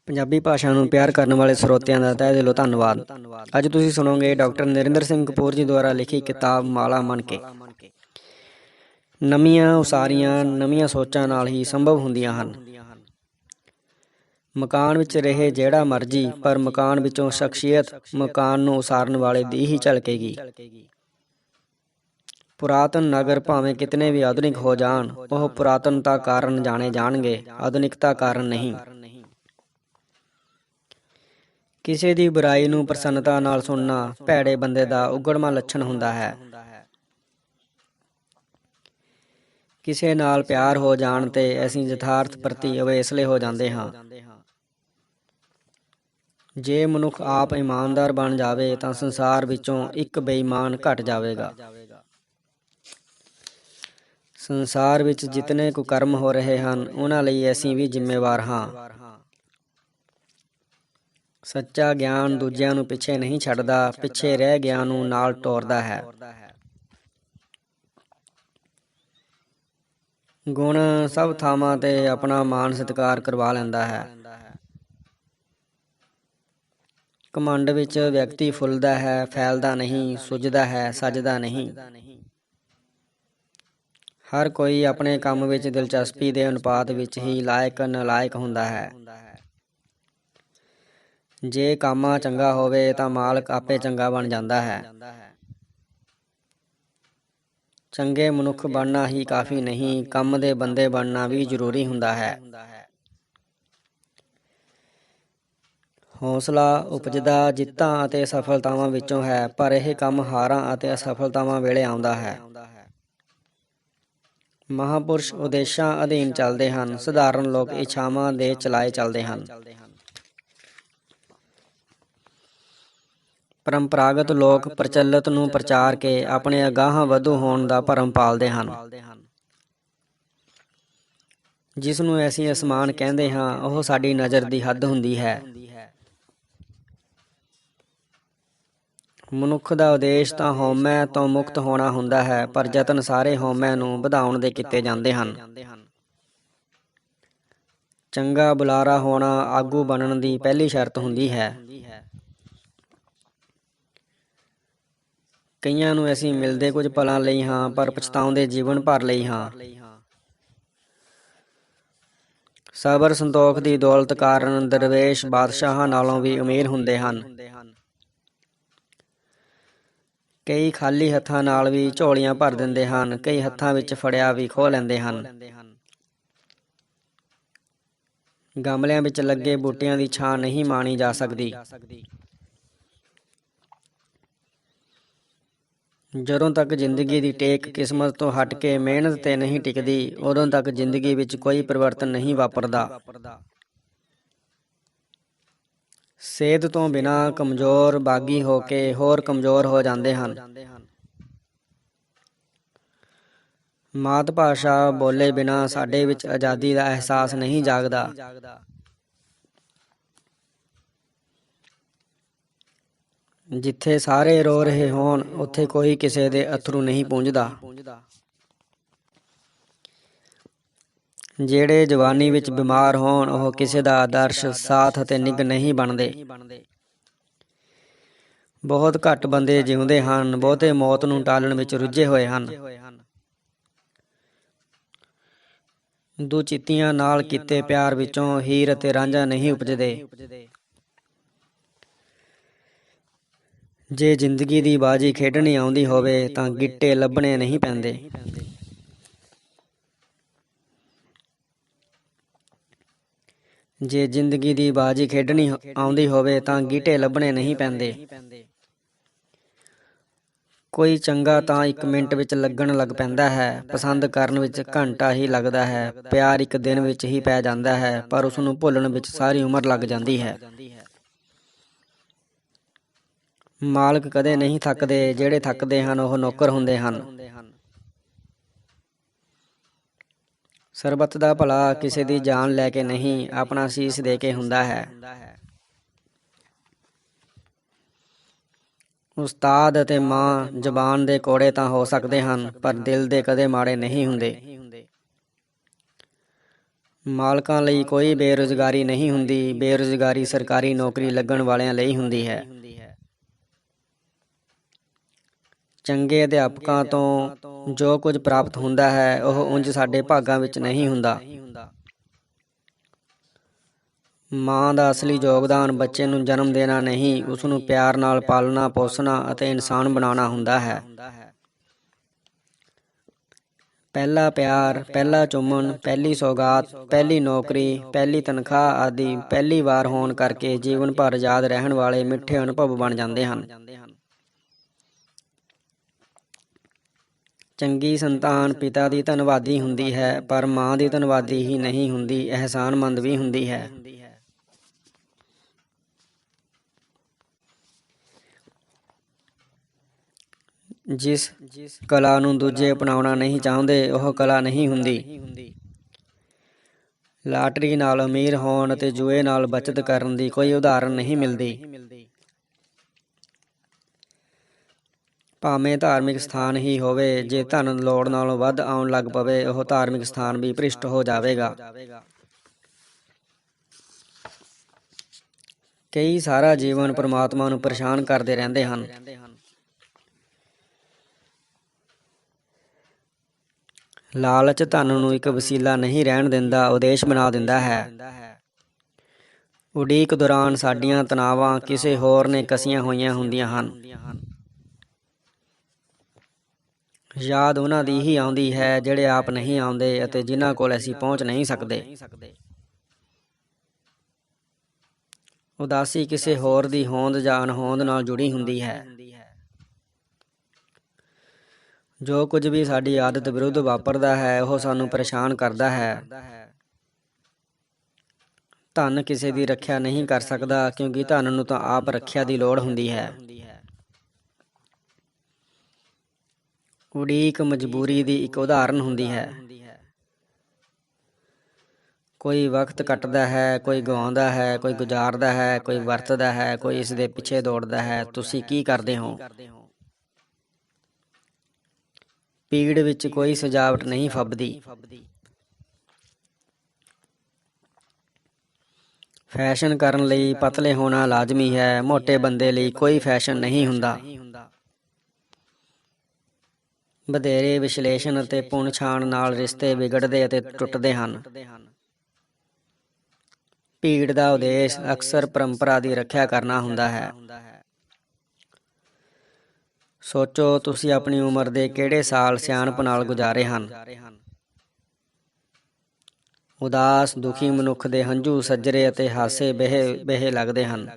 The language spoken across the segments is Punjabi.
ਪੰਜਾਬੀ ਭਾਸ਼ਾ ਨੂੰ ਪਿਆਰ ਕਰਨ ਵਾਲੇ ਸਰੋਤਿਆਂ ਦਾ ਤਹਿ ਦਿਲੋਂ ਧੰਨਵਾਦ। ਅੱਜ ਤੁਸੀਂ ਸੁਣੋਗੇ ਡਾਕਟਰ ਨਰਿੰਦਰ ਸਿੰਘ ਕਪੂਰ ਜੀ ਦੁਆਰਾ ਲਿਖੀ ਕਿਤਾਬ ਮਾਲਾ ਮਨ ਕੇ। ਨਵੀਆਂ ਉਸਾਰੀਆਂ ਨਵੀਆਂ ਸੋਚਾਂ ਨਾਲ ਹੀ ਸੰਭਵ ਹੁੰਦੀਆਂ ਹਨ। ਮਕਾਨ ਵਿੱਚ ਰਹੇ ਜਿਹੜਾ ਮਰਜ਼ੀ, ਪਰ ਮਕਾਨ ਵਿੱਚੋਂ ਸ਼ਖਸੀਅਤ ਮਕਾਨ ਨੂੰ ਉਸਾਰਨ ਵਾਲੇ ਦੀ ਹੀ ਝਲਕੇਗੀ। ਪੁਰਾਤਨ ਨਗਰ ਭਾਵੇਂ ਕਿਤਨੇ ਵੀ ਆਧੁਨਿਕ ਹੋ ਜਾਣ, ਉਹ ਪੁਰਾਤਨਤਾ ਕਾਰਨ ਜਾਣੇ ਜਾਣਗੇ, ਆਧੁਨਿਕਤਾ ਕਾਰਨ ਨਹੀਂ। ਕਿਸੇ ਦੀ ਬੁਰਾਈ ਨੂੰ ਪ੍ਰਸੰਨਤਾ ਨਾਲ ਸੁਣਨਾ ਭੈੜੇ ਬੰਦੇ ਦਾ ਉਗੜਵਾਂ ਲੱਛਣ ਹੁੰਦਾ ਹੈ। ਕਿਸੇ ਨਾਲ ਪਿਆਰ ਹੋ ਜਾਣ ਤੇ ਅਸੀਂ ਯਥਾਰਥ ਪ੍ਰਤੀ ਅਵੇਸਲੇ ਹੋ ਜਾਂਦੇ ਹਾਂ। ਜੇ ਮਨੁੱਖ ਆਪ ਇਮਾਨਦਾਰ ਬਣ ਜਾਵੇ ਤਾਂ ਸੰਸਾਰ ਵਿੱਚੋਂ ਇੱਕ ਬੇਈਮਾਨ ਘਟ ਜਾਵੇਗਾ। ਸੰਸਾਰ ਵਿੱਚ ਜਿਤਨੇ ਕੁਕਰਮ ਹੋ ਰਹੇ ਹਨ, ਉਹਨਾਂ ਲਈ ਅਸੀਂ ਵੀ ਜ਼ਿੰਮੇਵਾਰ ਹਾਂ। ਸੱਚਾ ਗਿਆਨ ਦੂਜਿਆਂ ਨੂੰ ਪਿੱਛੇ ਨਹੀਂ ਛੱਡਦਾ, ਪਿੱਛੇ ਰਹਿ ਗਿਆਂ ਨੂੰ ਨਾਲ ਤੋਰਦਾ ਹੈ। ਗੁਣ ਸਭ ਥਾਵਾਂ ਤੇ ਆਪਣਾ ਮਾਣ ਸਤਿਕਾਰ ਕਰਵਾ ਲੈਂਦਾ ਹੈ। ਘਮੰਡ ਵਿੱਚ ਵਿਅਕਤੀ ਫੁੱਲਦਾ ਹੈ, ਫੈਲਦਾ ਨਹੀਂ, ਸੁੱਜਦਾ ਹੈ, ਸੱਜਦਾ ਨਹੀਂ। ਹਰ ਕੋਈ ਆਪਣੇ ਕੰਮ ਵਿੱਚ ਦਿਲਚਸਪੀ ਦੇ ਅਨੁਪਾਤ ਵਿੱਚ ਹੀ ਲਾਇਕ ਨਲਾਇਕ ਹੁੰਦਾ ਹੈ। ਜੇ ਕਾਮਾ ਚੰਗਾ ਹੋਵੇ ਤਾਂ ਮਾਲਕ ਆਪੇ ਚੰਗਾ ਬਣ ਜਾਂਦਾ ਹੈ। ਚੰਗੇ ਮਨੁੱਖ ਬਣਨਾ ਹੀ ਕਾਫੀ ਨਹੀਂ, ਕੰਮ ਦੇ ਬੰਦੇ ਬਣਨਾ ਵੀ ਜ਼ਰੂਰੀ ਹੁੰਦਾ ਹੈ। ਹੌਸਲਾ ਉਪਜਦਾ ਜਿੱਤਾਂ ਅਤੇ ਸਫਲਤਾਵਾਂ ਵਿੱਚੋਂ ਹੈ, ਪਰ ਇਹ ਕੰਮ ਹਾਰਾਂ ਅਤੇ ਅਸਫਲਤਾਵਾਂ ਵੇਲੇ ਆਉਂਦਾ ਹੈ। ਮਹਾਂਪੁਰਸ਼ ਉਦੇਸ਼ਾਂ ਅਧੀਨ ਚੱਲਦੇ ਹਨ, ਸਧਾਰਨ ਲੋਕ ਇੱਛਾਵਾਂ ਦੇ ਚਲਾਏ ਚੱਲਦੇ ਹਨ। ਪਰੰਪਰਾਗਤ ਲੋਕ ਪ੍ਰਚਲਿਤ ਨੂੰ ਪ੍ਰਚਾਰ ਕੇ ਆਪਣੇ ਅਗਾਂਹ ਵਧੂ ਹੋਣ ਦਾ ਭਰਮ ਪਾਲਦੇ ਹਨ। ਜਿਸ ਨੂੰ ਅਸੀਂ ਅਸਮਾਨ ਕਹਿੰਦੇ ਹਾਂ, ਉਹ ਸਾਡੀ ਨਜ਼ਰ ਦੀ ਹੱਦ ਹੁੰਦੀ ਹੈ। ਮਨੁੱਖ ਦਾ ਉਦੇਸ਼ ਤਾਂ ਹਉਮੈ ਤੋਂ ਮੁਕਤ ਹੋਣਾ ਹੁੰਦਾ ਹੈ, ਪਰ ਯਤਨ ਸਾਰੇ ਹਉਮੈ ਨੂੰ ਵਧਾਉਣ ਦੇ ਕੀਤੇ ਜਾਂਦੇ ਹਨ। ਚੰਗਾ ਬੁਲਾਰਾ ਹੋਣਾ ਆਗੂ ਬਣਨ ਦੀ ਪਹਿਲੀ ਸ਼ਰਤ ਹੁੰਦੀ ਹੈ। ਕਈਆਂ ਨੂੰ ਅਸੀਂ ਮਿਲਦੇ ਕੁਝ ਪਲਾਂ ਲਈ ਹਾਂ, ਪਰ ਪਛਤਾਉਂਦੇ ਜੀਵਨ ਭਰ ਲਈ ਹਾਂ। ਸਬਰ ਸੰਤੋਖ ਦੀ ਦੌਲਤ ਕਾਰਨ ਦਰਵੇਸ਼ ਬਾਦਸ਼ਾਹਾਂ ਨਾਲੋਂ ਵੀ ਅਮੀਰ ਹੁੰਦੇ ਹਨ। ਕਈ ਖਾਲੀ ਹੱਥਾਂ ਨਾਲ ਵੀ ਝੋਲੀਆਂ ਭਰ ਦਿੰਦੇ ਹਨ, ਕਈ ਹੱਥਾਂ ਵਿੱਚ ਫੜਿਆ ਵੀ ਖੋਹ ਲੈਂਦੇ ਹਨ। ਗਮਲਿਆਂ ਵਿੱਚ ਲੱਗੇ ਬੂਟਿਆਂ ਦੀ ਛਾਂ ਨਹੀਂ ਮਾਣੀ ਜਾ ਸਕਦੀ। ਜਦੋਂ ਤੱਕ ਜ਼ਿੰਦਗੀ ਦੀ ਟੇਕ ਕਿਸਮਤ ਤੋਂ ਹਟ ਕੇ ਮਿਹਨਤ ਤੇ ਨਹੀਂ ਟਿਕਦੀ, ਉਦੋਂ ਤੱਕ ਜ਼ਿੰਦਗੀ ਵਿੱਚ ਕੋਈ ਪਰਿਵਰਤਨ ਨਹੀਂ ਵਾਪਰਦਾ। ਸੇਧ ਤੋਂ ਬਿਨਾਂ ਕਮਜ਼ੋਰ ਬਾਗੀ ਹੋ ਕੇ ਹੋਰ ਕਮਜ਼ੋਰ ਹੋ ਜਾਂਦੇ ਹਨ। ਮਾਤ ਭਾਸ਼ਾ ਬੋਲੇ ਬਿਨਾਂ ਸਾਡੇ ਵਿੱਚ ਆਜ਼ਾਦੀ ਦਾ ਅਹਿਸਾਸ ਨਹੀਂ ਜਾਗਦਾ। ਜਿੱਥੇ ਸਾਰੇ ਰੋ ਰਹੇ ਹੋਣ, ਉੱਥੇ ਕੋਈ ਕਿਸੇ ਦੇ ਅੱਥਰੂ ਨਹੀਂ ਪੂੰਝਦਾ। ਜਿਹੜੇ ਜਵਾਨੀ ਵਿੱਚ ਬਿਮਾਰ ਹੋਣ, ਉਹ ਕਿਸੇ ਦਾ ਆਦਰਸ਼ ਸਾਥ ਅਤੇ ਨਿੱਘ ਨਹੀਂ ਬਣਦੇ। ਬਹੁਤ ਘੱਟ ਬੰਦੇ ਜਿਉਂਦੇ ਹਨ, ਬਹੁਤੇ ਮੌਤ ਨੂੰ ਟਾਲਣ ਵਿੱਚ ਰੁੱਝੇ ਹੋਏ ਹਨ। ਦੁਚਿੱਤੀਆਂ ਨਾਲ ਕੀਤੇ ਪਿਆਰ ਵਿੱਚੋਂ ਹੀਰ ਅਤੇ ਰਾਂਝਾ ਨਹੀਂ ਉਪਜਦੇ। ਜੇ ਜ਼ਿੰਦਗੀ ਦੀ ਬਾਜੀ ਖੇਡਣੀ ਆਉਂਦੀ ਹੋਵੇ ਤਾਂ ਗਿੱਟੇ ਲੱਭਣੇ ਨਹੀਂ ਪੈਂਦੇ। ਜੇ ਜ਼ਿੰਦਗੀ ਦੀ ਬਾਜੀ ਖੇਡਣੀ ਆਉਂਦੀ ਹੋਵੇ ਤਾਂ ਗੀਟੇ ਲੱਭਣੇ ਨਹੀਂ ਪੈਂਦੇ। ਕੋਈ ਚੰਗਾ ਤਾਂ 1 ਮਿੰਟ ਵਿੱਚ ਲੱਗਣ ਲੱਗ ਪੈਂਦਾ ਹੈ, ਪਸੰਦ ਕਰਨ ਵਿੱਚ ਘੰਟਾ ਹੀ ਲੱਗਦਾ ਹੈ, ਪਿਆਰ 1 ਦਿਨ ਵਿੱਚ ਹੀ ਪੈ ਜਾਂਦਾ ਹੈ, ਪਰ ਉਸਨੂੰ ਭੁੱਲਣ ਵਿੱਚ ਸਾਰੀ ਉਮਰ ਲੱਗ ਜਾਂਦੀ ਹੈ। ਮਾਲਕ ਕਦੇ ਨਹੀਂ ਥੱਕਦੇ, ਜਿਹੜੇ ਥੱਕਦੇ ਹਨ ਉਹ ਨੌਕਰ ਹੁੰਦੇ ਹਨ। ਸਰਬੱਤ ਦਾ ਭਲਾ ਕਿਸੇ ਦੀ ਜਾਨ ਲੈ ਕੇ ਨਹੀਂ, ਆਪਣਾ ਸੀਸ ਦੇ ਕੇ ਹੁੰਦਾ ਹੈ। ਉਸਤਾਦ ਅਤੇ ਮਾਂ ਜ਼ਬਾਨ ਦੇ ਕੋੜੇ ਤਾਂ ਹੋ ਸਕਦੇ ਹਨ, ਪਰ ਦਿਲ ਦੇ ਕਦੇ ਮਾੜੇ ਨਹੀਂ ਹੁੰਦੇ। ਮਾਲਕਾਂ ਲਈ ਕੋਈ ਬੇਰੁਜ਼ਗਾਰੀ ਨਹੀਂ ਹੁੰਦੀ, ਬੇਰੁਜ਼ਗਾਰੀ ਸਰਕਾਰੀ ਨੌਕਰੀ ਲੱਗਣ ਵਾਲਿਆਂ ਲਈ ਹੁੰਦੀ ਹੈ। ਚੰਗੇ ਅਧਿਆਪਕਾਂ ਤੋਂ ਜੋ ਕੁਝ ਪ੍ਰਾਪਤ ਹੁੰਦਾ ਹੈ ਉਹ ਉਂਝ ਸਾਡੇ ਭਾਗਾਂ ਵਿੱਚ ਨਹੀਂ ਹੁੰਦਾ। ਮਾਂ ਦਾ ਅਸਲੀ ਯੋਗਦਾਨ ਬੱਚੇ ਨੂੰ ਜਨਮ ਦੇਣਾ ਨਹੀਂ, ਉਸ ਨੂੰ ਪਿਆਰ ਨਾਲ ਪਾਲਣਾ ਪੋਸਣਾ ਅਤੇ ਇਨਸਾਨ ਬਣਾਉਣਾ ਹੁੰਦਾ ਹੈ। ਪਹਿਲਾ ਪਿਆਰ, ਪਹਿਲਾ ਚੁੰਮਣ, ਪਹਿਲੀ ਸੌਗਾਤ, ਪਹਿਲੀ ਨੌਕਰੀ, ਪਹਿਲੀ ਤਨਖਾਹ ਆਦਿ ਪਹਿਲੀ ਵਾਰ ਹੋਣ ਕਰਕੇ ਜੀਵਨ ਭਰ ਯਾਦ ਰਹਿਣ ਵਾਲੇ ਮਿੱਠੇ ਅਨੁਭਵ ਬਣ ਜਾਂਦੇ ਹਨ। ਚੰਗੀ ਸੰਤਾਨ ਪਿਤਾ ਦੀ ਧੰਨਵਾਦੀ ਹੁੰਦੀ ਹੈ, ਪਰ ਮਾਂ ਦੀ ਧੰਨਵਾਦੀ ਹੀ ਨਹੀਂ ਹੁੰਦੀ, ਅਹਿਸਾਨਮੰਦ ਵੀ ਹੁੰਦੀ ਹੈ। ਜਿਸ ਕਲਾ ਨੂੰ ਦੂਜੇ ਅਪਣਾਉਣਾ ਨਹੀਂ ਚਾਹੁੰਦੇ ਉਹ ਕਲਾ ਨਹੀਂ ਹੁੰਦੀ। ਲਾਟਰੀ ਨਾਲ ਅਮੀਰ ਹੋਣ ਅਤੇ ਜੂਏ ਨਾਲ ਬਚਤ ਕਰਨ ਦੀ ਕੋਈ ਉਦਾਹਰਨ ਨਹੀਂ ਮਿਲਦੀ। ਭਾਵੇਂ ਧਾਰਮਿਕ ਸਥਾਨ ਹੀ ਹੋਵੇ, ਜੇ ਧਨ ਲੋੜ ਨਾਲੋਂ ਵੱਧ ਆਉਣ ਲੱਗ ਪਵੇ ਉਹ ਧਾਰਮਿਕ ਸਥਾਨ ਵੀ ਭ੍ਰਿਸ਼ਟ ਹੋ ਜਾਵੇਗਾ। ਕਈ ਸਾਰਾ ਜੀਵਨ ਪਰਮਾਤਮਾ ਨੂੰ ਪਰੇਸ਼ਾਨ ਕਰਦੇ ਰਹਿੰਦੇ ਹਨ। ਲਾਲਚ ਧਨ ਨੂੰ ਇੱਕ ਵਸੀਲਾ ਨਹੀਂ ਰਹਿਣ ਦਿੰਦਾ, ਉਦੇਸ਼ ਬਣਾ ਦਿੰਦਾ ਹੈ। ਉਡੀਕ ਦੌਰਾਨ ਸਾਡੀਆਂ ਤਨਾਵਾਂ ਕਿਸੇ ਹੋਰ ਨੇ ਕਸੀਆਂ ਹੋਈਆਂ ਹੁੰਦੀਆਂ ਹਨ। ਯਾਦ ਉਹਨਾਂ ਦੀ ਹੀ ਆਉਂਦੀ ਹੈ ਜਿਹੜੇ ਆਪ ਨਹੀਂ ਆਉਂਦੇ ਅਤੇ ਜਿਨ੍ਹਾਂ ਕੋਲ ਅਸੀਂ ਪਹੁੰਚ ਨਹੀਂ ਸਕਦੇ। ਉਦਾਸੀ ਕਿਸੇ ਹੋਰ ਦੀ ਹੋਂਦ ਜਾਂ ਅਣਹੋਂਦ ਨਾਲ ਜੁੜੀ ਹੁੰਦੀ ਹੈ। ਜੋ ਕੁਝ ਵੀ ਸਾਡੀ ਆਦਤ ਵਿਰੁੱਧ ਵਾਪਰਦਾ ਹੈ ਉਹ ਸਾਨੂੰ ਪਰੇਸ਼ਾਨ ਕਰਦਾ ਹੈ। ਧਨ ਕਿਸੇ ਦੀ ਰੱਖਿਆ ਨਹੀਂ ਕਰ ਸਕਦਾ, ਕਿਉਂਕਿ ਧਨ ਨੂੰ ਤਾਂ ਆਪ ਰੱਖਿਆ ਦੀ ਲੋੜ ਹੁੰਦੀ ਹੈ। ਉਡੀਕ ਮਜਬੂਰੀ ਦੀ ਇੱਕ ਉਦਾਹਰਨ ਹੁੰਦੀ ਹੈ। ਕੋਈ ਵਕਤ ਕੱਟਦਾ ਹੈ, ਕੋਈ ਗਵਾਉਂਦਾ ਹੈ, ਕੋਈ ਗੁਜ਼ਾਰਦਾ ਹੈ, ਕੋਈ ਵਰਤਦਾ ਹੈ, ਕੋਈ ਇਸ ਦੇ ਪਿੱਛੇ ਦੌੜਦਾ ਹੈ। ਤੁਸੀਂ ਕੀ ਕਰਦੇ ਹੋ? ਪੀੜ ਵਿੱਚ ਕੋਈ ਸਜਾਵਟ ਨਹੀਂ ਫੱਬਦੀ। ਫੈਸ਼ਨ ਕਰਨ ਲਈ ਪਤਲੇ ਹੋਣਾ ਲਾਜ਼ਮੀ ਹੈ, ਮੋਟੇ ਬੰਦੇ ਲਈ ਕੋਈ ਫੈਸ਼ਨ ਨਹੀਂ ਹੁੰਦਾ। ਵਧੇਰੇ ਵਿਸ਼ਲੇਸ਼ਣ ਅਤੇ ਪੁਣਛਾਣ ਨਾਲ ਰਿਸ਼ਤੇ ਵਿਗੜਦੇ ਅਤੇ ਟੁੱਟਦੇ ਹਨ। ਭੀੜ ਦਾ ਉਦੇਸ਼ ਅਕਸਰ ਪਰੰਪਰਾ ਦੀ ਰੱਖਿਆ ਕਰਨਾ ਹੁੰਦਾ ਹੈ। ਸੋਚੋ, ਤੁਸੀਂ ਆਪਣੀ ਉਮਰ ਦੇ ਕਿਹੜੇ ਸਾਲ ਸਿਆਣਪ ਨਾਲ ਗੁਜ਼ਾਰੇ ਹਨ। ਉਦਾਸ ਦੁਖੀ ਮਨੁੱਖ ਦੇ ਹੰਝੂ ਸੱਜਰੇ ਅਤੇ ਹਾਸੇ ਬਹੇ ਲੱਗਦੇ ਹਨ।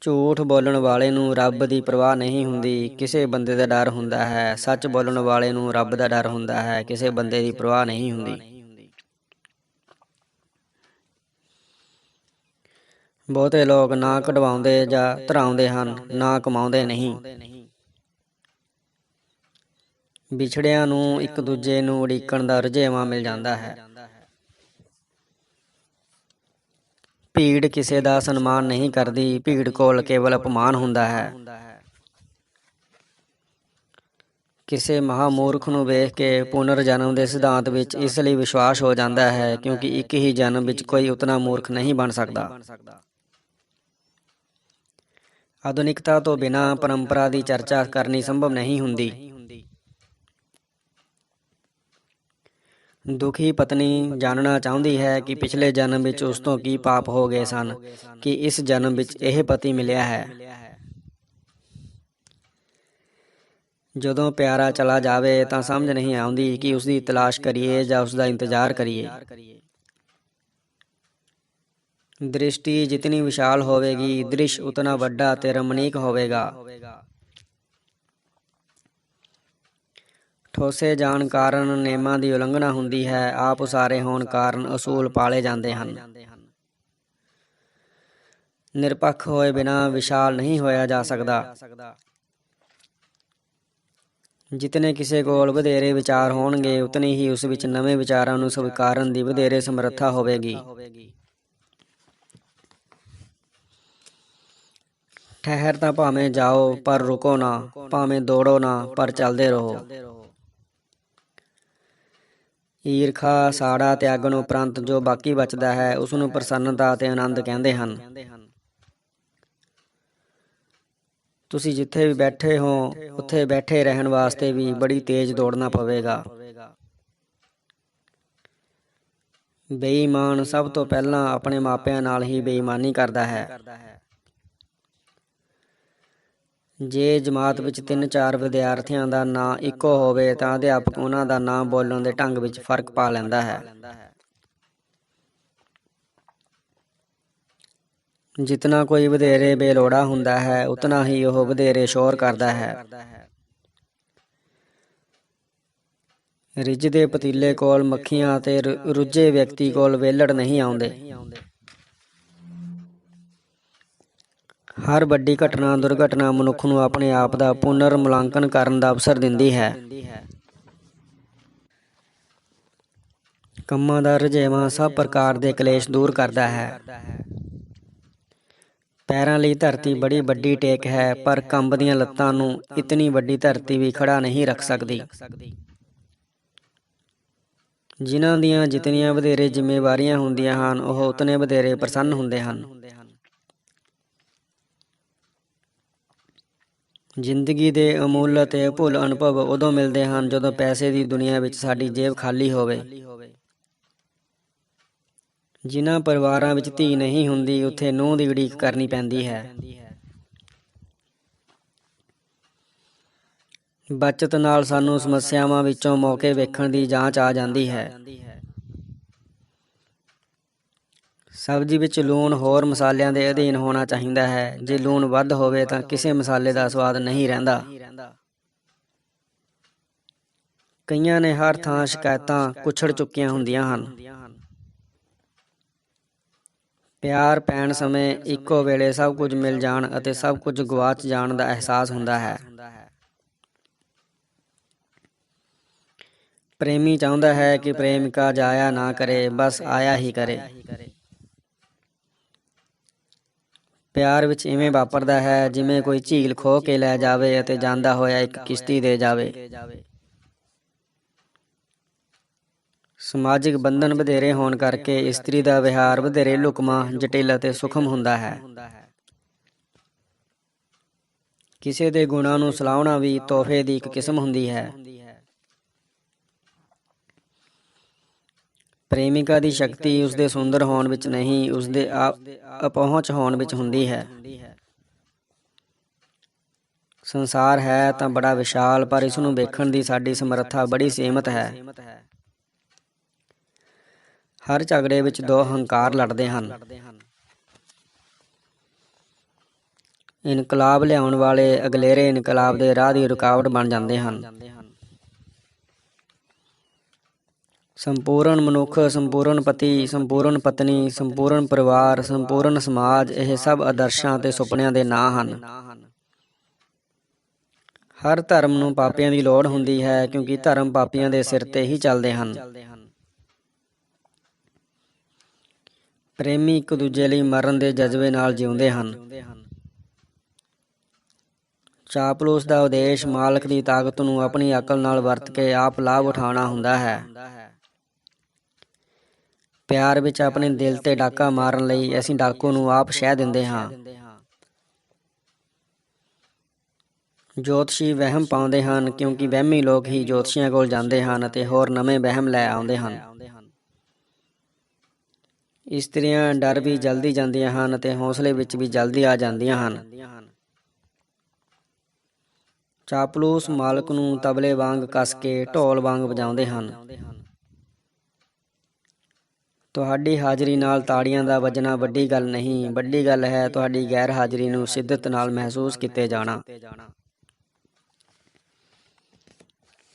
ਝੂਠ ਬੋਲਣ ਵਾਲੇ ਨੂੰ ਰੱਬ ਦੀ ਪਰਵਾਹ ਨਹੀਂ ਹੁੰਦੀ, ਕਿਸੇ ਬੰਦੇ ਦਾ ਡਰ ਹੁੰਦਾ ਹੈ। ਸੱਚ ਬੋਲਣ ਵਾਲੇ ਨੂੰ ਰੱਬ ਦਾ ਡਰ ਹੁੰਦਾ ਹੈ, ਕਿਸੇ ਬੰਦੇ ਦੀ ਪਰਵਾਹ ਨਹੀਂ ਹੁੰਦੀ। ਬਹੁਤੇ ਲੋਕ ਨਾ ਕਢਵਾਉਂਦੇ ਜਾਂ ਧਰਾਉਂਦੇ ਹਨ, ਨਾ ਕਮਾਉਂਦੇ ਨਹੀਂ। ਵਿਛੜਿਆਂ ਨੂੰ ਇੱਕ ਦੂਜੇ ਨੂੰ ਉਡੀਕਣ ਦਾ ਰੁਝੇਵਾਂ ਮਿਲ ਜਾਂਦਾ ਹੈ। ਭੀੜ ਕਿਸੇ ਦਾ ਸਨਮਾਨ ਨਹੀਂ ਕਰਦੀ, ਭੀੜ ਕੋਲ ਕੇਵਲ ਅਪਮਾਨ ਹੁੰਦਾ ਹੈ। ਕਿਸੇ ਮਹਾਮੂਰਖ ਨੂੰ ਵੇਖ ਕੇ ਪੁਨਰ ਜਨਮ ਦੇ ਸਿਧਾਂਤ ਵਿੱਚ ਇਸ ਲਈ ਵਿਸ਼ਵਾਸ ਹੋ ਜਾਂਦਾ ਹੈ ਕਿਉਂਕਿ ਇੱਕ ਹੀ ਜਨਮ ਵਿੱਚ ਕੋਈ ਉਤਨਾ ਮੂਰਖ ਨਹੀਂ ਬਣ ਸਕਦਾ। ਆਧੁਨਿਕਤਾ ਤੋਂ ਬਿਨਾਂ ਪਰੰਪਰਾ ਦੀ ਚਰਚਾ ਕਰਨੀ ਸੰਭਵ ਨਹੀਂ ਹੁੰਦੀ। ਦੁਖੀ ਪਤਨੀ ਜਾਣਨਾ ਚਾਹੁੰਦੀ ਹੈ ਕਿ ਪਿਛਲੇ ਜਨਮ ਵਿੱਚ ਉਸ ਤੋਂ ਕੀ ਪਾਪ ਹੋ ਗਏ ਸਨ ਕਿ ਇਸ ਜਨਮ ਵਿੱਚ ਇਹ ਪਤੀ ਮਿਲਿਆ ਹੈ। ਜਦੋਂ ਪਿਆਰਾ ਚਲਾ ਜਾਵੇ ਤਾਂ ਸਮਝ ਨਹੀਂ ਆਉਂਦੀ ਕਿ ਉਸਦੀ ਤਲਾਸ਼ ਕਰੀਏ ਜਾਂ ਉਸਦਾ ਇੰਤਜ਼ਾਰ ਕਰੀਏ। ਦ੍ਰਿਸ਼ਟੀ ਜਿਤਨੀ ਵਿਸ਼ਾਲ ਹੋਵੇਗੀ, ਦ੍ਰਿਸ਼ ਉਤਨਾ ਵੱਡਾ ਅਤੇ ਰਮਣੀਕ ਹੋਵੇਗਾ। ਠੋਸੇ ਜਾਣ ਕਾਰਨ ਨੇਮਾਂ ਦੀ ਉਲੰਘਣਾ ਹੁੰਦੀ ਹੈ, ਆਪ ਉਸਾਰੇ ਹੋਣ ਕਾਰਨ ਅਸੂਲ ਪਾਲੇ ਜਾਂਦੇ ਹਨ। ਨਿਰਪੱਖ ਹੋਏ ਬਿਨਾਂ ਵਿਸ਼ਾਲ ਨਹੀਂ ਹੋਇਆ ਜਾ ਸਕਦਾ। ਜਿਤਨੇ ਕਿਸੇ ਕੋਲ ਵਧੇਰੇ ਵਿਚਾਰ ਹੋਣਗੇ, ਉਤਨੀ ਹੀ ਉਸ ਵਿੱਚ ਨਵੇਂ ਵਿਚਾਰਾਂ ਨੂੰ ਸਵੀਕਾਰਨ ਦੀ ਵਧੇਰੇ ਸਮਰੱਥਾ ਹੋਵੇਗੀ। ਠਹਿਰ ਤਾਂ ਭਾਵੇਂ ਜਾਓ ਪਰ ਰੁਕੋ ਨਾ, ਭਾਵੇਂ ਦੌੜੋ ਨਾ ਪਰ ਚੱਲਦੇ ਰਹੋ। ਈਰਖਾ ਸਾੜਾ ਤਿਆਗਣ ਉਪਰੰਤ ਜੋ ਬਾਕੀ ਬਚਦਾ ਹੈ ਉਸ ਨੂੰ ਪ੍ਰਸੰਨਤਾ ਅਤੇ ਆਨੰਦ ਕਹਿੰਦੇ ਹਨ। ਤੁਸੀਂ ਜਿੱਥੇ ਵੀ ਬੈਠੇ ਹੋ ਉੱਥੇ ਬੈਠੇ ਰਹਿਣ ਵਾਸਤੇ ਵੀ ਬੜੀ ਤੇਜ਼ ਦੌੜਨਾ ਪਵੇਗਾ। ਬੇਈਮਾਨ ਸਭ ਤੋਂ ਪਹਿਲਾਂ ਆਪਣੇ ਮਾਪਿਆਂ ਨਾਲ ਹੀ ਬੇਈਮਾਨੀ ਕਰਦਾ ਹੈ। ਜੇ ਜਮਾਤ ਵਿੱਚ 3-4 ਵਿਦਿਆਰਥੀਆਂ ਦਾ ਨਾਂ ਇੱਕੋ ਹੋਵੇ ਤਾਂ ਅਧਿਆਪਕ ਉਹਨਾਂ ਦਾ ਨਾਂ ਬੋਲਣ ਦੇ ਢੰਗ ਵਿੱਚ ਫਰਕ ਪਾ ਲੈਂਦਾ ਹੈ। ਜਿਤਨਾ ਕੋਈ ਵਧੇਰੇ ਬੇਲੋੜਾ ਹੁੰਦਾ ਹੈ ਉਤਨਾ ਹੀ ਉਹ ਵਧੇਰੇ ਸ਼ੋਰ ਕਰਦਾ ਹੈ। ਰਿੱਝਦੇ ਪਤੀਲੇ ਕੋਲ ਮੱਖੀਆਂ ਅਤੇ ਰੁੱਝੇ ਵਿਅਕਤੀ ਕੋਲ ਵੇਲੜ ਨਹੀਂ ਆਉਂਦੇ। ਹਰ ਵੱਡੀ ਘਟਨਾ ਦੁਰਘਟਨਾ ਮਨੁੱਖ ਨੂੰ ਆਪਣੇ ਆਪ ਦਾ ਪੁਨਰ ਮੁਲਾਂਕਣ ਕਰਨ ਦਾ ਅਵਸਰ ਦਿੰਦੀ ਹੈ। ਕੰਮਾਂ ਦਾ ਰੁਝੇਵਾਂ ਸਭ ਪ੍ਰਕਾਰ ਦੇ ਕਲੇਸ਼ ਦੂਰ ਕਰਦਾ ਹੈ। ਪੈਰਾਂ ਲਈ ਧਰਤੀ ਬੜੀ ਵੱਡੀ ਟੇਕ ਹੈ, ਪਰ ਕੰਬਦੀਆਂ ਲੱਤਾਂ ਨੂੰ ਇਤਨੀ ਵੱਡੀ ਧਰਤੀ ਵੀ ਖੜਾ ਨਹੀਂ ਰੱਖ ਸਕਦੀ। ਜਿਨ੍ਹਾਂ ਦੀਆਂ ਜਿਤਨੀਆਂ ਵਧੇਰੇ ਜ਼ਿੰਮੇਵਾਰੀਆਂ ਹੁੰਦੀਆਂ ਹਨ ਉਹ ਉਤਨੇ ਵਧੇਰੇ ਪ੍ਰਸੰਨ ਹੁੰਦੇ ਹਨ। ਜ਼ਿੰਦਗੀ ਦੇ ਅਮੁੱਲ ਅਤੇ ਅਭੁੱਲ ਅਨੁਭਵ ਉਦੋਂ ਮਿਲਦੇ ਹਨ ਜਦੋਂ ਪੈਸੇ ਦੀ ਦੁਨੀਆ ਵਿੱਚ ਸਾਡੀ ਜੇਬ ਖਾਲੀ ਹੋਵੇ। ਜਿਨ੍ਹਾਂ ਪਰਿਵਾਰਾਂ ਵਿੱਚ ਧੀ ਨਹੀਂ ਹੁੰਦੀ ਉੱਥੇ ਨੂੰਹ ਦੀ ਉਡੀਕ ਕਰਨੀ ਪੈਂਦੀ ਹੈ। ਬੱਚਤ ਨਾਲ ਸਾਨੂੰ ਸਮੱਸਿਆਵਾਂ ਵਿੱਚੋਂ ਮੌਕੇ ਵੇਖਣ ਦੀ ਜਾਂਚ ਆ ਜਾਂਦੀ ਹੈ। ਸਬਜ਼ੀ ਵਿੱਚ ਲੂਣ ਹੋਰ ਮਸਾਲਿਆਂ ਦੇ ਅਧੀਨ ਹੋਣਾ ਚਾਹੀਦਾ ਹੈ। ਜੇ ਲੂਣ ਵੱਧ ਹੋਵੇ ਤਾਂ ਕਿਸੇ ਮਸਾਲੇ ਦਾ ਸਵਾਦ ਨਹੀਂ ਰਹਿੰਦਾ। ਕਈਆਂ ਨੇ ਹਰ ਥਾਂ ਸ਼ਿਕਾਇਤਾਂ ਕੁੱਛੜ ਚੁੱਕੀਆਂ ਹੁੰਦੀਆਂ ਹਨ। ਪਿਆਰ ਪੈਣ ਸਮੇਂ ਇੱਕੋ ਵੇਲੇ ਸਭ ਕੁਝ ਮਿਲ ਜਾਣ ਅਤੇ ਸਭ ਕੁਝ ਗੁਆਚ ਜਾਣ ਦਾ ਅਹਿਸਾਸ ਹੁੰਦਾ ਹੈ। ਪ੍ਰੇਮੀ ਚਾਹੁੰਦਾ ਹੈ ਕਿ ਪ੍ਰੇਮਿਕਾ ਜਾਇਆ ਨਾ ਕਰੇ, ਬਸ ਆਇਆ ਹੀ ਕਰੇ। ਪਿਆਰ ਵਿੱਚ ਇਵੇਂ ਵਾਪਰਦਾ ਹੈ ਜਿਵੇਂ ਕੋਈ ਝੀਲ ਖੋਹ ਕੇ ਲੈ ਜਾਵੇ ਅਤੇ ਜਾਂਦਾ ਹੋਇਆ ਇੱਕ ਕਿਸ਼ਤੀ ਦੇ ਜਾਵੇ। ਸਮਾਜਿਕ ਬੰਧਨ ਵਧੇਰੇ ਹੋਣ ਕਰਕੇ ਇਸਤਰੀ ਦਾ ਵਿਹਾਰ ਵਧੇਰੇ ਲੁਕਵਾਂ, ਜਟਿਲ ਅਤੇ ਸੂਖਮ ਹੁੰਦਾ ਹੈ। ਕਿਸੇ ਦੇ ਗੁਣਾਂ ਨੂੰ ਸਲਾਹੁਣਾ ਵੀ ਤੋਹਫ਼ੇ ਦੀ ਇੱਕ ਕਿਸਮ ਹੁੰਦੀ ਹੈ। ਪ੍ਰੇਮਿਕਾ ਦੀ ਸ਼ਕਤੀ ਉਸਦੇ ਸੁੰਦਰ ਹੋਣ ਵਿੱਚ ਨਹੀਂ, ਉਸਦੇ ਅਪਹੁੰਚ ਹੋਣ ਵਿੱਚ ਹੁੰਦੀ ਹੈ। ਸੰਸਾਰ ਹੈ ਤਾਂ ਬੜਾ ਵਿਸ਼ਾਲ, ਪਰ ਇਸ ਨੂੰ ਵੇਖਣ ਦੀ ਸਾਡੀ ਸਮਰੱਥਾ ਬੜੀ ਸੀਮਤ ਹੈ। ਹਰ ਝਗੜੇ ਵਿੱਚ ਦੋ ਹੰਕਾਰ ਲੜਦੇ ਹਨ। ਇਨਕਲਾਬ ਲਿਆਉਣ ਵਾਲੇ ਅਗਲੇਰੇ ਇਨਕਲਾਬ ਦੇ ਰਾਹ ਦੀ ਰੁਕਾਵਟ ਬਣ ਜਾਂਦੇ ਹਨ। ਸੰਪੂਰਨ ਮਨੁੱਖ, ਸੰਪੂਰਨ ਪਤੀ, ਸੰਪੂਰਨ ਪਤਨੀ, ਸੰਪੂਰਨ ਪਰਿਵਾਰ, ਸੰਪੂਰਨ ਸਮਾਜ, ਇਹ ਸਭ ਆਦਰਸ਼ਾਂ ਅਤੇ ਸੁਪਨਿਆਂ ਦੇ ਨਾਂ ਹਨ। ਹਰ ਧਰਮ ਨੂੰ ਪਾਪੀਆਂ ਦੀ ਲੋੜ ਹੁੰਦੀ ਹੈ ਕਿਉਂਕਿ ਧਰਮ ਪਾਪੀਆਂ ਦੇ ਸਿਰ ਤੇ ਹੀ ਚੱਲਦੇ ਹਨ। ਪ੍ਰੇਮੀ ਇੱਕ ਦੂਜੇ ਲਈ ਮਰਨ ਦੇ ਜਜ਼ਬੇ ਨਾਲ ਜਿਉਂਦੇ ਹਨ। ਚਾਪਲੂਸ ਦਾ ਉਦੇਸ਼ ਮਾਲਕ ਦੀ ਤਾਕਤ ਨੂੰ ਆਪਣੀ ਅਕਲ ਨਾਲ ਵਰਤ ਕੇ ਆਪ ਲਾਭ ਉਠਾਉਣਾ ਹੁੰਦਾ ਹੈ। ਪਿਆਰ ਵਿੱਚ ਆਪਣੇ ਦਿਲ ਤੇ ਡਾਕਾ ਮਾਰਨ ਲਈ ਅਸੀਂ ਡਾਕੂ ਨੂੰ ਆਪ ਸ਼ਹਿ ਦਿੰਦੇ ਹਾਂ। ਜੋਤਸ਼ੀ ਵਹਿਮ ਪਾਉਂਦੇ ਹਨ ਕਿਉਂਕਿ ਵਹਿਮੀ ਲੋਕ ਹੀ ਜੋਤਸ਼ੀਆਂ ਕੋਲ ਜਾਂਦੇ ਹਨ ਅਤੇ ਹੋਰ ਨਵੇਂ ਵਹਿਮ ਲੈ ਆਉਂਦੇ ਹਨ। ਇਸਤਰੀਆਂ ਡਰ ਵੀ ਜਲਦੀ ਜਾਂਦੀਆਂ ਹਨ ਅਤੇ ਹੌਸਲੇ ਵਿੱਚ ਵੀ ਜਲਦੀ ਆ ਜਾਂਦੀਆਂ ਹਨ। ਚਾਪਲੂਸ ਮਾਲਕ ਨੂੰ ਤਬਲੇ ਵਾਂਗ ਕੱਸ ਕੇ ਢੋਲ ਵਾਂਗ ਵਜਾਉਂਦੇ ਹਨ। ਤੁਹਾਡੀ ਹਾਜ਼ਰੀ ਨਾਲ ਤਾੜੀਆਂ ਦਾ ਵੱਜਣਾ ਵੱਡੀ ਗੱਲ ਨਹੀਂ, ਵੱਡੀ ਗੱਲ ਹੈ ਤੁਹਾਡੀ ਗੈਰ ਹਾਜ਼ਰੀ ਨੂੰ ਸ਼ਿੱਦਤ ਨਾਲ ਮਹਿਸੂਸ ਕੀਤੇ ਜਾਣਾ।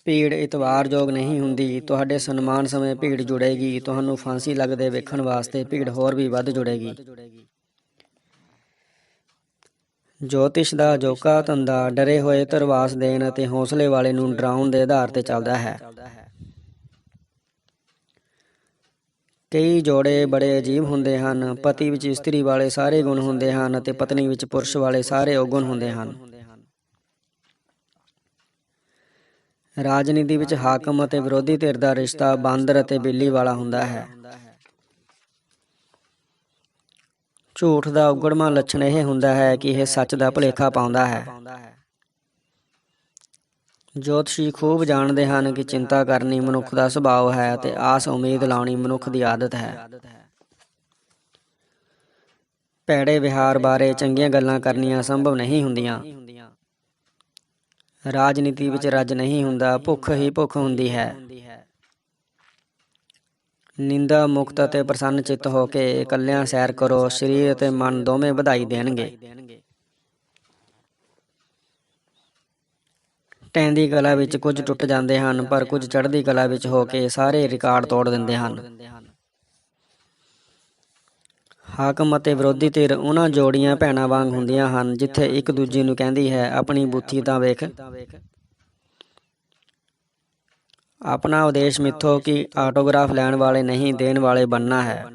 ਭੀੜ ਇਤਬਾਰਯੋਗ ਨਹੀਂ ਹੁੰਦੀ। ਤੁਹਾਡੇ ਸਨਮਾਨ ਸਮੇਂ ਭੀੜ ਜੁੜੇਗੀ। ਤੁਹਾਨੂੰ ਫਾਂਸੀ ਲੱਗਦੇ ਵੇਖਣ ਵਾਸਤੇ ਭੀੜ ਹੋਰ ਵੀ ਵੱਧ ਜੁੜੇਗੀ। ਜੋਤਿਸ਼ ਦਾ ਅਜੋਕਾ ਧੰਦਾ ਡਰੇ ਹੋਏ ਧਰਵਾਸ ਦੇਣ ਅਤੇ ਹੌਸਲੇ ਵਾਲੇ ਨੂੰ ਡਰਾਉਣ ਦੇ ਆਧਾਰ ਤੇ ਚੱਲਦਾ ਹੈ। ਕਈ ਜੋੜੇ ਬੜੇ ਅਜੀਬ ਹੁੰਦੇ ਹਨ। ਪਤੀ ਵਿੱਚ ਇਸਤਰੀ ਵਾਲੇ ਸਾਰੇ ਗੁਣ ਹੁੰਦੇ ਹਨ ਅਤੇ ਪਤਨੀ ਵਿੱਚ ਪੁਰਸ਼ ਵਾਲੇ ਸਾਰੇ ਔਗੁਣ ਹੁੰਦੇ ਹਨ। ਰਾਜਨੀਤੀ ਵਿੱਚ ਹਾਕਮ ਅਤੇ ਵਿਰੋਧੀ ਧਿਰ ਦਾ ਰਿਸ਼ਤਾ ਬਾਂਦਰ ਅਤੇ ਬਿੱਲੀ ਵਾਲਾ ਹੁੰਦਾ ਹੈ। ਝੂਠ ਦਾ ਉਗੜਵਾਂ ਲੱਛਣ ਇਹ ਹੁੰਦਾ ਹੈ ਕਿ ਇਹ ਸੱਚ ਦਾ ਭੁਲੇਖਾ ਪਾਉਂਦਾ ਹੈ। ਜੋਤਸ਼ੀ ਖੂਬ ਜਾਣਦੇ ਹਨ ਕਿ ਚਿੰਤਾ ਕਰਨੀ ਮਨੁੱਖ ਦਾ ਸੁਭਾਅ ਹੈ ਅਤੇ ਆਸ ਉਮੀਦ ਲਾਉਣੀ ਮਨੁੱਖ ਦੀ ਆਦਤ ਹੈ। ਭੈੜੇ ਵਿਹਾਰ ਬਾਰੇ ਚੰਗੀਆਂ ਗੱਲਾਂ ਕਰਨੀਆਂ ਸੰਭਵ ਨਹੀਂ ਹੁੰਦੀਆਂ। ਰਾਜਨੀਤੀ ਵਿੱਚ ਰੱਜ ਨਹੀਂ ਹੁੰਦਾ, ਭੁੱਖ ਹੀ ਭੁੱਖ ਹੁੰਦੀ ਹੈ। ਨਿੰਦਾ ਮੁਕਤ ਅਤੇ ਪ੍ਰਸੰਨ ਚਿੱਤ ਹੋ ਕੇ ਇਕੱਲਿਆਂ ਸੈਰ ਕਰੋ, ਸਰੀਰ ਅਤੇ ਮਨ ਦੋਵੇਂ ਵਧਾਈ ਦੇਣਗੇ। ਟਹਿੰਦੀ ਕਲਾ ਵਿੱਚ ਕੁਝ ਟੁੱਟ ਜਾਂਦੇ ਹਨ, ਪਰ ਕੁਝ ਚੜ੍ਹਦੀ ਕਲਾ ਵਿੱਚ ਹੋ ਕੇ ਸਾਰੇ ਰਿਕਾਰਡ ਤੋੜ ਦਿੰਦੇ ਹਨ। ਹਾਕਮ ਅਤੇ ਵਿਰੋਧੀ ਧਿਰ ਉਹਨਾਂ ਜੋੜੀਆਂ ਭੈਣਾਂ ਵਾਂਗ ਹੁੰਦੀਆਂ ਹਨ ਜਿੱਥੇ ਇੱਕ ਦੂਜੀ ਨੂੰ ਕਹਿੰਦੀ ਹੈ, ਆਪਣੀ ਬੁੱਥੀ ਤਾਂ ਵੇਖ। ਆਪਣਾ ਉਦੇਸ਼ ਮਿੱਥੋ ਕਿ ਆਟੋਗ੍ਰਾਫ ਲੈਣ ਵਾਲੇ ਨਹੀਂ, ਦੇਣ ਵਾਲੇ ਬਣਨਾ ਹੈ।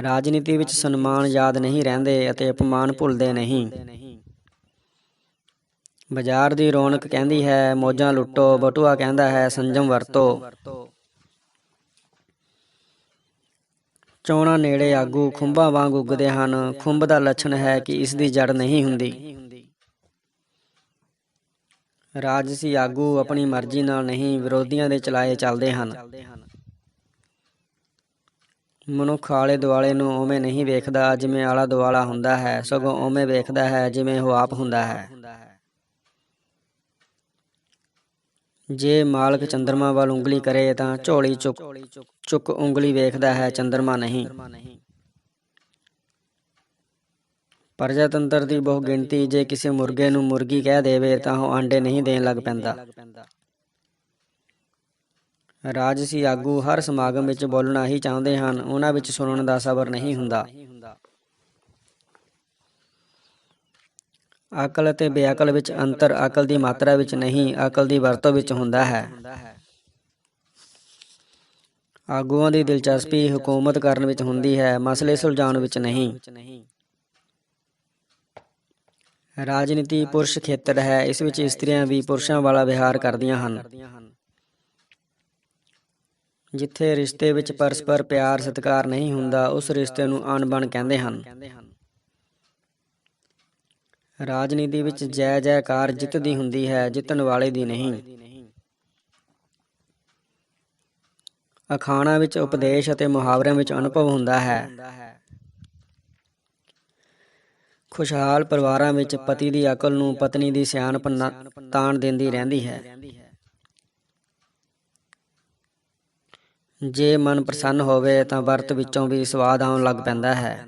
ਰਾਜਨੀਤੀ ਵਿੱਚ ਸਨਮਾਨ ਯਾਦ ਨਹੀਂ ਰਹਿੰਦੇ ਅਤੇ ਅਪਮਾਨ ਭੁੱਲਦੇ ਨਹੀਂ। ਬਾਜ਼ਾਰ ਦੀ ਰੌਣਕ ਕਹਿੰਦੀ ਹੈ, ਮੌਜਾਂ ਲੁੱਟੋ, ਬਟੂਆ ਕਹਿੰਦਾ ਹੈ, ਸੰਜਮ ਵਰਤੋ। ਚੋਣਾਂ ਨੇੜੇ ਆਗੂ ਖੁੰਭਾਂ ਵਾਂਗ ਉੱਗਦੇ ਹਨ। ਖੁੰਭ ਦਾ ਲੱਛਣ ਹੈ ਕਿ ਇਸ ਦੀ ਜੜ ਨਹੀਂ ਹੁੰਦੀ। ਰਾਜਸੀ ਆਗੂ ਆਪਣੀ ਮਰਜ਼ੀ ਨਾਲ ਨਹੀਂ, ਵਿਰੋਧੀਆਂ ਦੇ ਚਲਾਏ ਚੱਲਦੇ ਹਨ। ਮਨੁੱਖ ਆਲੇ ਦੁਆਲੇ ਨੂੰ ਉਵੇਂ ਨਹੀਂ ਵੇਖਦਾ ਜਿਵੇਂ ਆਲਾ ਦੁਆਲਾ ਹੁੰਦਾ ਹੈ, ਸਗੋਂ ਉਵੇਂ ਵੇਖਦਾ ਹੈ ਜਿਵੇਂ ਉਹ ਆਪ ਹੁੰਦਾ ਹੈ। ਜੇ ਮਾਲਕ ਚੰਦਰਮਾ ਵੱਲ ਉਂਗਲੀ ਕਰੇ ਤਾਂ ਝੋਲੀ ਚੁੱਕ ਉਂਗਲੀ ਵੇਖਦਾ ਹੈ, ਚੰਦਰਮਾ ਨਹੀਂ। ਪ੍ਰਜਾਤੰਤਰ ਦੀ ਬਹੁ ਗਿਣਤੀ ਜੇ ਕਿਸੇ ਮੁਰਗੇ ਨੂੰ ਮੁਰਗੀ ਕਹਿ ਦੇਵੇ ਤਾਂ ਉਹ ਆਂਡੇ ਨਹੀਂ ਦੇਣ ਲੱਗ ਪੈਂਦਾ। ਰਾਜਸੀ ਆਗੂ ਹਰ ਸਮਾਗਮ ਵਿੱਚ ਬੋਲਣਾ ਹੀ ਚਾਹੁੰਦੇ ਹਨ, ਉਹਨਾਂ ਵਿੱਚ ਸੁਣਨ ਦਾ ਸਬਰ ਨਹੀਂ ਹੁੰਦਾ। ਅਕਲ ਅਤੇ ਬੇਅਕਲ ਵਿੱਚ ਅੰਤਰ ਅਕਲ ਦੀ ਮਾਤਰਾ ਵਿੱਚ ਨਹੀਂ, ਅਕਲ ਦੀ ਵਰਤੋਂ ਵਿੱਚ ਹੁੰਦਾ ਹੈ। ਆਗੂਆਂ ਦੀ ਦਿਲਚਸਪੀ ਹਕੂਮਤ ਕਰਨ ਵਿੱਚ ਹੁੰਦੀ ਹੈ, ਮਸਲੇ ਸੁਲਝਾਉਣ ਵਿੱਚ ਨਹੀਂ। ਰਾਜਨੀਤੀ ਪੁਰਸ਼ ਖੇਤਰ ਹੈ, ਇਸ ਵਿੱਚ ਇਸਤਰੀਆਂ ਵੀ ਪੁਰਸ਼ਾਂ ਵਾਲਾ ਵਿਹਾਰ ਕਰਦੀਆਂ ਹਨ। ਜਿੱਥੇ ਰਿਸ਼ਤੇ ਵਿੱਚ ਪਰਸਪਰ ਪਿਆਰ ਸਤਿਕਾਰ ਨਹੀਂ ਹੁੰਦਾ, ਉਸ ਰਿਸ਼ਤੇ ਨੂੰ ਅਣਬਣ ਕਹਿੰਦੇ ਹਨ। ਰਾਜਨੀਤੀ ਵਿੱਚ ਜੈ ਜੈਕਾਰ ਜਿੱਤ ਦੀ ਹੁੰਦੀ ਹੈ, ਜਿੱਤਣ ਵਾਲੇ ਦੀ ਨਹੀਂ। ਅਖਾਣਾਂ ਵਿੱਚ ਉਪਦੇਸ਼ ਅਤੇ ਮੁਹਾਵਰਿਆਂ ਵਿੱਚ ਅਨੁਭਵ ਹੁੰਦਾ ਹੈ। ਖੁਸ਼ਹਾਲ ਪਰਿਵਾਰਾਂ ਵਿੱਚ ਪਤੀ ਦੀ ਅਕਲ ਨੂੰ ਪਤਨੀ ਦੀ ਸਿਆਣਪ ਤਾਣ ਦਿੰਦੀ ਰਹਿੰਦੀ ਹੈ। ਜੇ ਮਨ ਪ੍ਰਸੰਨ ਹੋਵੇ ਤਾਂ ਵਰਤ ਵਿੱਚੋਂ ਵੀ ਸਵਾਦ ਆਉਣ ਲੱਗ ਪੈਂਦਾ ਹੈ।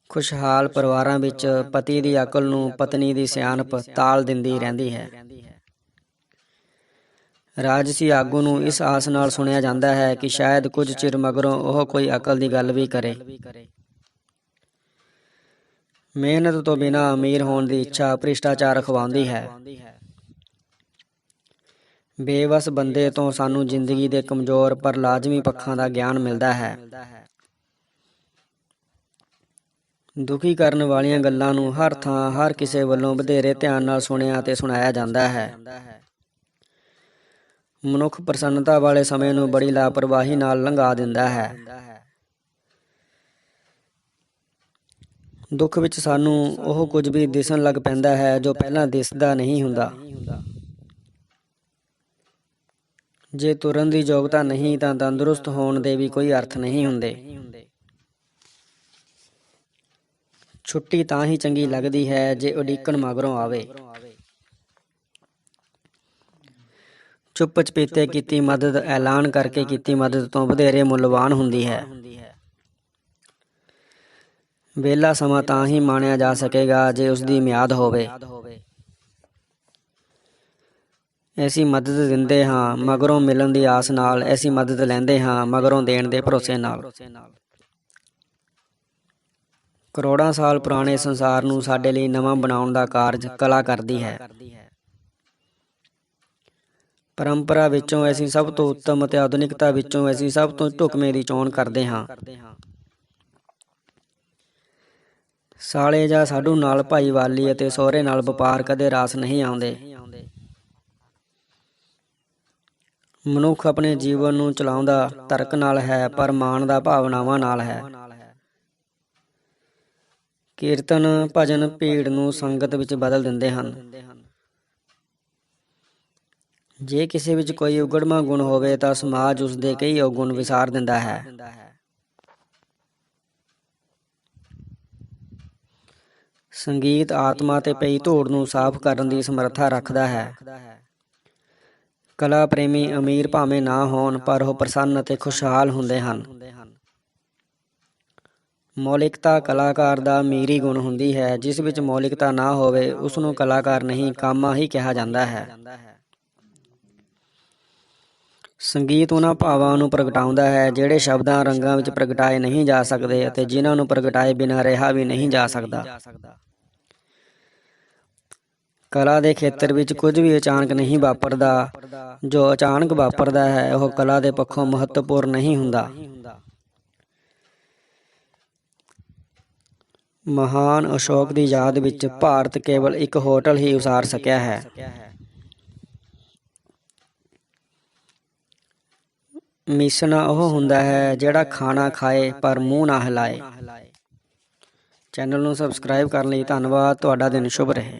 ਖੁਸ਼ਹਾਲ ਪਰਿਵਾਰਾਂ ਵਿੱਚ ਪਤੀ ਦੀ ਅਕਲ ਨੂੰ ਪਤਨੀ ਦੀ ਸਿਆਣਪ ਤਾਲ ਦਿੰਦੀ ਰਹਿੰਦੀ ਹੈ। ਰਾਜਸੀ ਆਗੂ ਨੂੰ ਇਸ ਆਸ ਨਾਲ ਸੁਣਿਆ ਜਾਂਦਾ ਹੈ ਕਿ ਸ਼ਾਇਦ ਕੁਝ ਚਿਰ ਮਗਰੋਂ ਉਹ ਕੋਈ ਅਕਲ ਦੀ ਗੱਲ ਵੀ ਕਰੇ। ਮਿਹਨਤ ਤੋਂ ਬਿਨਾਂ ਅਮੀਰ ਹੋਣ ਦੀ ਇੱਛਾ ਭ੍ਰਿਸ਼ਟਾਚਾਰ ਅਖਵਾਉਂਦੀ ਹੈ। ਬੇਵਸ ਬੰਦੇ ਤੋਂ ਸਾਨੂੰ ਜ਼ਿੰਦਗੀ ਦੇ ਕਮਜ਼ੋਰ ਪਰ ਲਾਜ਼ਮੀ ਪੱਖਾਂ ਦਾ ਗਿਆਨ ਮਿਲਦਾ ਹੈ। ਦੁਖੀ ਕਰਨ ਵਾਲੀਆਂ ਗੱਲਾਂ ਨੂੰ ਹਰ ਥਾਂ ਹਰ ਕਿਸੇ ਵੱਲੋਂ ਵਧੇਰੇ ਧਿਆਨ ਨਾਲ ਸੁਣਿਆ ਅਤੇ ਸੁਣਾਇਆ ਜਾਂਦਾ ਹੈ। ਮਨੁੱਖ ਪ੍ਰਸੰਨਤਾ ਵਾਲੇ ਸਮੇਂ ਨੂੰ ਬੜੀ ਲਾਪਰਵਾਹੀ ਨਾਲ ਲੰਘਾ ਦਿੰਦਾ ਹੈ। ਦੁੱਖ ਵਿੱਚ ਸਾਨੂੰ ਉਹ ਕੁਝ ਵੀ ਦਿਸਣ ਲੱਗ ਪੈਂਦਾ ਹੈ ਜੋ ਪਹਿਲਾਂ ਦਿਸਦਾ ਨਹੀਂ ਹੁੰਦਾ। ਜੇ ਤੁਰਨ ਦੀ ਯੋਗਤਾ ਨਹੀਂ ਤਾਂ ਤੰਦਰੁਸਤ ਹੋਣ ਦੇ ਵੀ ਕੋਈ ਅਰਥ ਨਹੀਂ ਹੁੰਦੇ। ਛੁੱਟੀ ਤਾਂ ਹੀ ਚੰਗੀ ਲੱਗਦੀ ਹੈ ਜੇ ਉਡੀਕਣ ਮਗਰੋਂ ਆਵੇ। ਚੁੱਪ ਚਪੀਤੇ ਕੀਤੀ ਮਦਦ ਐਲਾਨ ਕਰਕੇ ਕੀਤੀ ਮਦਦ ਤੋਂ ਵਧੇਰੇ ਮੁੱਲਵਾਨ ਹੁੰਦੀ ਹੈ। ਵਿਹਲਾ ਸਮਾਂ ਤਾਂ ਹੀ ਮਾਣਿਆ ਜਾ ਸਕੇਗਾ ਜੇ ਉਸਦੀ ਮਿਆਦ ਹੋਵੇ। ਐਸੀ ਮਦਦ ਦਿੰਦੇ ਹਾਂ ਮਗਰੋਂ ਮਿਲਣ ਦੀ ਆਸ ਨਾਲ, ਐਸੀ ਮਦਦ ਲੈਂਦੇ ਹਾਂ ਮਗਰੋਂ ਦੇਣ ਦੇ ਭਰੋਸੇ ਨਾਲ। ਕਰੋੜਾਂ ਸਾਲ ਪੁਰਾਣੇ ਸੰਸਾਰ ਨੂੰ ਸਾਡੇ ਲਈ ਨਵਾਂ ਬਣਾਉਣ ਦਾ ਕਾਰਜ ਕਲਾ ਕਰਦੀ ਹੈ। ਪਰੰਪਰਾ ਵਿੱਚੋਂ ਅਸੀਂ ਸਭ ਤੋਂ ਉੱਤਮ ਅਤੇ ਆਧੁਨਿਕਤਾ ਵਿੱਚੋਂ ਅਸੀਂ ਸਭ ਤੋਂ ਢੁਕਵੇਂ ਦੀ ਚੋਣ ਕਰਦੇ ਹਾਂ। ਸਾਲੇ ਜਾਂ ਸਾਡੂ ਨਾਲ ਭਾਈਵਾਲੀ ਅਤੇ ਸਹੁਰੇ ਨਾਲ ਵਪਾਰ ਕਦੇ ਰਾਸ ਨਹੀਂ ਆਉਂਦੇ। ਮਨੁੱਖ ਆਪਣੇ ਜੀਵਨ ਨੂੰ ਚਲਾਉਂਦਾ ਤਰਕ ਨਾਲ ਹੈ, ਪਰ ਮਾਣਦਾ ਭਾਵਨਾਵਾਂ ਨਾਲ ਹੈ। ਕੀਰਤਨ ਭਜਨ ਭੀੜ ਨੂੰ ਸੰਗਤ ਵਿੱਚ ਬਦਲ ਦਿੰਦੇ ਹਨ। ਜੇ ਕਿਸੇ ਵਿੱਚ ਕੋਈ ਉਗੜਵਾਂ ਗੁਣ ਹੋਵੇ ਤਾਂ ਸਮਾਜ ਉਸ ਦੇ ਕਈ ਔਗੁਣ ਵਿਸਾਰ ਦਿੰਦਾ ਹੈ। ਸੰਗੀਤ ਆਤਮਾ ਤੇ ਪਈ ਧੂੜ ਨੂੰ ਸਾਫ਼ ਕਰਨ ਦੀ ਸਮਰੱਥਾ ਰੱਖਦਾ ਹੈ। ਕਲਾ ਪ੍ਰੇਮੀ ਅਮੀਰ ਭਾਵੇਂ ਨਾ ਹੋਣ, ਪਰ ਉਹ ਪ੍ਰਸੰਨ ਅਤੇ ਖੁਸ਼ਹਾਲ ਹੁੰਦੇ ਹਨ। ਮੌਲਿਕਤਾ ਕਲਾਕਾਰ ਦਾ ਅਮੀਰੀ ਗੁਣ ਹੁੰਦੀ ਹੈ। ਜਿਸ ਵਿੱਚ ਮੌਲਿਕਤਾ ਨਾ ਹੋਵੇ ਉਸ ਨੂੰ ਕਲਾਕਾਰ ਨਹੀਂ, ਕਾਮਾ ਹੀ ਕਿਹਾ ਜਾਂਦਾ ਹੈ। ਸੰਗੀਤ ਉਹਨਾਂ ਭਾਵਾਂ ਨੂੰ ਪ੍ਰਗਟਾਉਂਦਾ ਹੈ ਜਿਹੜੇ ਸ਼ਬਦਾਂ ਰੰਗਾਂ ਵਿੱਚ ਪ੍ਰਗਟਾਏ ਨਹੀਂ ਜਾ ਸਕਦੇ ਅਤੇ ਜਿਨ੍ਹਾਂ ਨੂੰ ਪ੍ਰਗਟਾਏ ਬਿਨਾਂ ਰਿਹਾ ਵੀ ਨਹੀਂ ਜਾ ਸਕਦਾ। ਕਲਾ ਦੇ ਖੇਤਰ ਵਿੱਚ ਕੁਝ ਵੀ ਅਚਾਨਕ ਨਹੀਂ ਵਾਪਰਦਾ। ਜੋ ਅਚਾਨਕ ਵਾਪਰਦਾ ਹੈ ਉਹ ਕਲਾ ਦੇ ਪੱਖੋਂ ਮਹੱਤਵਪੂਰਨ ਨਹੀਂ ਹੁੰਦਾ। ਮਹਾਨ ਅਸ਼ੋਕ ਦੀ ਯਾਦ ਵਿੱਚ ਭਾਰਤ ਕੇਵਲ ਇੱਕ ਹੋਟਲ ਹੀ ਉਸਾਰ ਸਕਿਆ ਹੈ। ਮੀਸਣਾ ਉਹ ਹੁੰਦਾ ਹੈ ਜਿਹੜਾ ਖਾਣਾ ਖਾਏ ਪਰ ਮੂੰਹ ਨਾ ਹਿਲਾਏ। ਚੈਨਲ ਨੂੰ ਸਬਸਕ੍ਰਾਈਬ ਕਰਨ ਲਈ ਧੰਨਵਾਦ। ਤੁਹਾਡਾ ਦਿਨ ਸ਼ੁਭ ਰਹੇ।